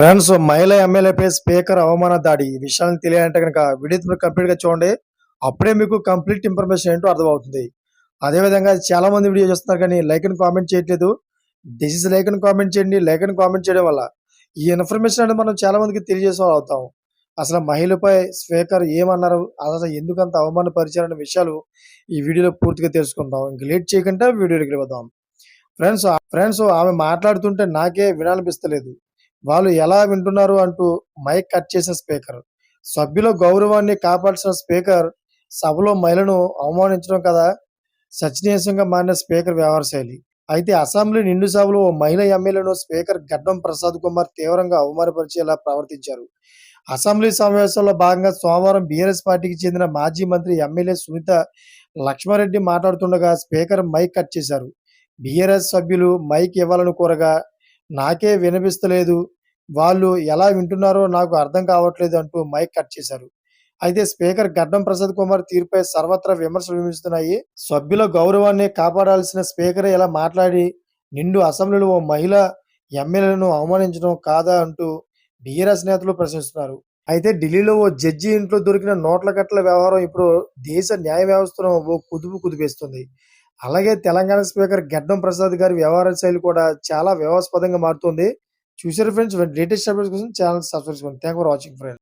Friends, మహిళా ఎమ్మెల్యేపై speaker అవమాన దాడి. ఈ విషయాలను తెలియాలంటే గనక వీడియో మీరు కంప్లీట్‌గా చూడండి. అప్పుడే మీకు కంప్లీట్ ఇన్ఫర్మేషన్ ఏంటో అర్థమవుతుంది. అదేవిధంగా చాలా మంది వీడియో చూస్తున్నారు కానీ లైక్ అండ్ కామెంట్ చేయట్లేదు. దిస్ లైక్ అండ్ కామెంట్ చేయండి. లైక్ అండ్ కామెంట్ చేయడం వల్ల ఈ ఇన్ఫర్మేషన్ అనేది మనం చాలా మందికి తెలియజేసే వాళ్ళం అవుతాం. అసలు మహిళపై స్పీకర్ ఏమన్నారు? అసలు ఎందుకంత అవమానపరిచారన్న విషయాలు ఈ వీడియోలో పూర్తిగా తెలుసుకుందాం. ఇంక లేట్ చేయకుండా వీడియోలోకి వెళ్ళిపోదాం. ఫ్రెండ్స్ ఆమె మాట్లాడుతుంటే నాకే వినాలనిపిస్తలేదు. వాళ్ళు ఎలా వింటున్నారు అంటూ మైక్ కట్ చేసిన స్పీకర్. సభ్యుల గౌరవాన్ని కాపాడాల్సిన స్పీకర్ సభలో మహిళను అవమానించడం కదా చర్చనీయాంశంగా మారిన స్పీకర్ వ్యవహార శైలి. అయితే అసెంబ్లీ నిండు సభలో ఓ మహిళా ఎమ్మెల్యేను స్పీకర్ గడ్డం ప్రసాద్ కుమార్ తీవ్రంగా అవమానపరిచేలా ప్రవర్తించారు. అసెంబ్లీ సమావేశంలో భాగంగా సోమవారం బీఆర్ఎస్ పార్టీకి చెందిన మాజీ మంత్రి ఎమ్మెల్యే సునీత లక్ష్మారెడ్డి మాట్లాడుతుండగా స్పీకర్ మైక్ కట్ చేశారు. బీఆర్ఎస్ సభ్యులు మైక్ ఇవ్వాలని కోరగా నాకే వినిపిస్తలేదు. వాళ్ళు ఎలా వింటున్నారో నాకు అర్థం కావట్లేదు అంటూ మైక్ కట్ చేశారు. అయితే స్పీకర్ గడ్డం ప్రసాద్ కుమార్ తీరుపై సర్వత్రా విమర్శలు వినిపిస్తున్నాయి. సభ్యుల గౌరవాన్ని కాపాడాల్సిన స్పీకరే ఇలా మాట్లాడి నిండు అసెంబ్లీలో ఓ మహిళ ఎమ్మెల్యేలను అవమానించడం కాదా అంటూ బీఆర్ఎస్ నేతలు ప్రశ్నిస్తున్నారు. అయితే ఢిల్లీలో ఓ జడ్జి ఇంట్లో దొరికిన నోట్ల కట్టల వ్యవహారం ఇప్పుడు దేశ న్యాయ వ్యవస్థను ఓ కుదిపేస్తుంది. అలాగే తెలంగాణ స్పీకర్ గడ్డం ప్రసాద్ గారి వ్యవహార శైలి కూడా చాలా వివాదాస్పదంగా మారుతుంది. చూసారు ఫ్రెండ్స్, లేటెస్ట్ అప్డేట్స్ కోసం ఛానల్ సబ్స్క్రైబ్ చేసుకోండి. Thanks for watching friends.